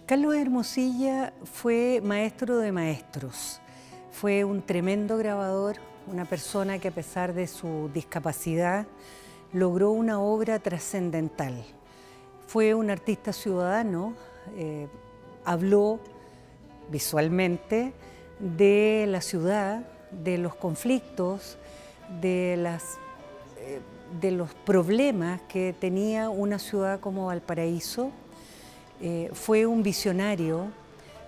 Carlos Hermosilla fue maestro de maestros, fue un tremendo grabador, una persona que a pesar de su discapacidad logró una obra trascendental. Fue un artista ciudadano, habló visualmente de la ciudad, de los conflictos, de los problemas que tenía una ciudad como Valparaíso. Fue un visionario,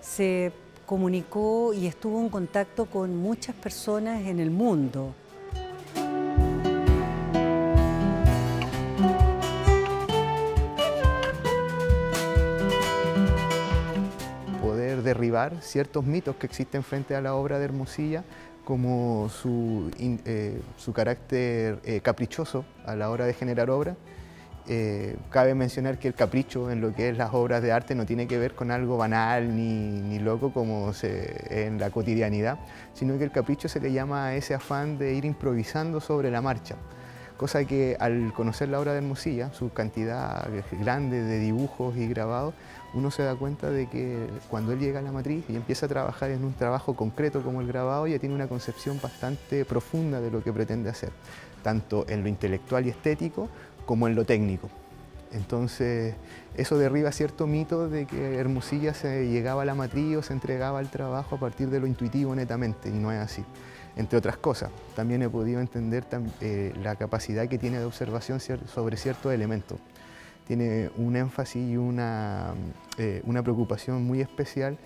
se comunicó y estuvo en contacto con muchas personas en el mundo. Poder derribar ciertos mitos que existen frente a la obra de Hermosilla, como su carácter caprichoso a la hora de generar obra. Cabe mencionar que el capricho en lo que es las obras de arte no tiene que ver con algo banal ni loco como en la cotidianidad, sino que el capricho se le llama a ese afán de ir improvisando sobre la marcha. Cosa que al conocer la obra de Hermosilla, su cantidad grande de dibujos y grabados, uno se da cuenta de que cuando él llega a la matriz y empieza a trabajar en un trabajo concreto como el grabado, ya tiene una concepción bastante profunda de lo que pretende hacer, tanto en lo intelectual y estético como en lo técnico. Entonces, eso derriba cierto mito de que Hermosilla se llegaba a la matriz o se entregaba al trabajo a partir de lo intuitivo netamente, y no es así. Entre otras cosas, también he podido entender la capacidad que tiene de observación sobre ciertos elementos. Tiene un énfasis y una preocupación muy especial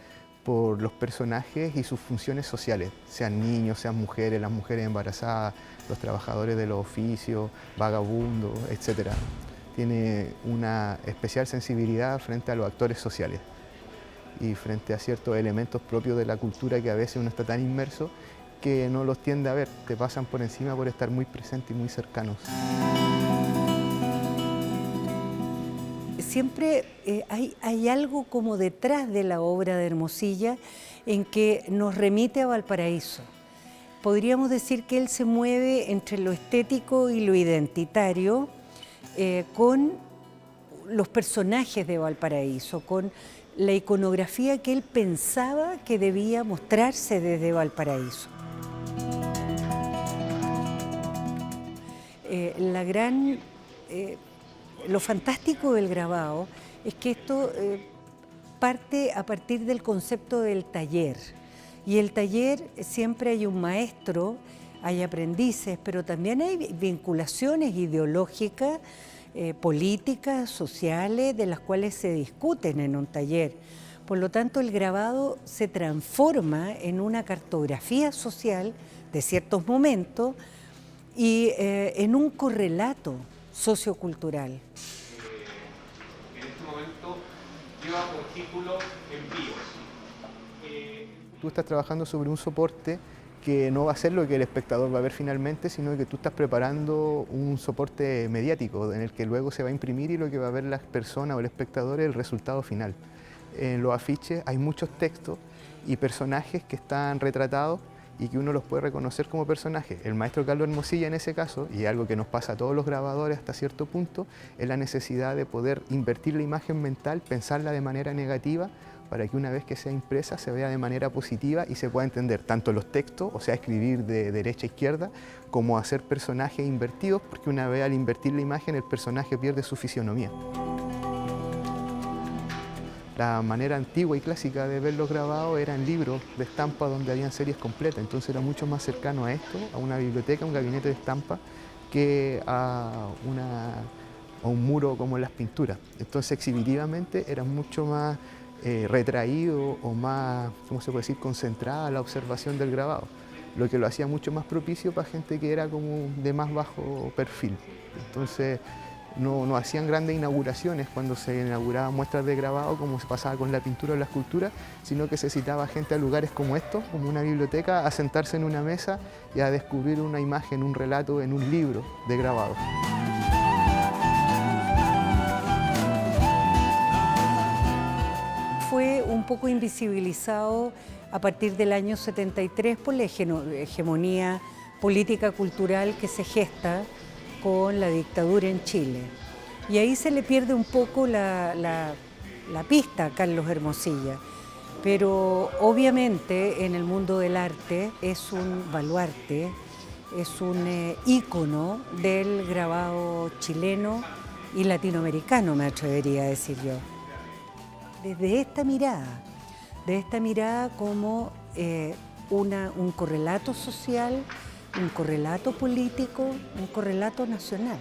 por los personajes y sus funciones sociales, sean niños, sean mujeres, las mujeres embarazadas, los trabajadores de los oficios, vagabundos, etc. Tiene una especial sensibilidad frente a los actores sociales y frente a ciertos elementos propios de la cultura que a veces uno está tan inmerso que no los tiende a ver, te pasan por encima por estar muy presentes y muy cercanos. Siempre hay algo como detrás de la obra de Hermosilla en que nos remite a Valparaíso. Podríamos decir que él se mueve entre lo estético y lo identitario con los personajes de Valparaíso, con la iconografía que él pensaba que debía mostrarse desde Valparaíso. Lo fantástico del grabado es que esto parte a partir del concepto del taller. Y el taller siempre hay un maestro, hay aprendices, pero también hay vinculaciones ideológicas, políticas, sociales, de las cuales se discuten en un taller. Por lo tanto, el grabado se transforma en una cartografía social de ciertos momentos y en un correlato sociocultural. En este momento lleva por título Envíos. Tú estás trabajando sobre un soporte que no va a ser lo que el espectador va a ver finalmente, sino que tú estás preparando un soporte mediático en el que luego se va a imprimir y lo que va a ver la persona o el espectador es el resultado final. En los afiches hay muchos textos y personajes que están retratados y que uno los puede reconocer como personajes. El maestro Carlos Hermosilla en ese caso, y algo que nos pasa a todos los grabadores hasta cierto punto, es la necesidad de poder invertir la imagen mental, pensarla de manera negativa, para que una vez que sea impresa se vea de manera positiva y se pueda entender tanto los textos, o sea, escribir de derecha a izquierda, como hacer personajes invertidos, porque una vez al invertir la imagen el personaje pierde su fisionomía. La manera antigua y clásica de ver los grabados era en libros de estampa donde habían series completas, entonces era mucho más cercano a esto, a una biblioteca, a un gabinete de estampa, que a un muro como en las pinturas. Entonces exhibitivamente era mucho más retraído o más, ¿cómo se puede decir?, concentrada la observación del grabado, lo que lo hacía mucho más propicio para gente que era como de más bajo perfil. Entonces no hacían grandes inauguraciones cuando se inauguraban muestras de grabado, como se pasaba con la pintura o la escultura, sino que se citaba gente a lugares como estos, como una biblioteca, a sentarse en una mesa y a descubrir una imagen, un relato en un libro de grabado. Fue un poco invisibilizado a partir del año 73 por la hegemonía política cultural que se gesta con la dictadura en Chile. Y ahí se le pierde un poco la pista a Carlos Hermosilla. Pero obviamente en el mundo del arte es un baluarte, es un ícono del grabado chileno y latinoamericano, me atrevería a decir yo. Desde esta mirada como un correlato social, un correlato político, un correlato nacional.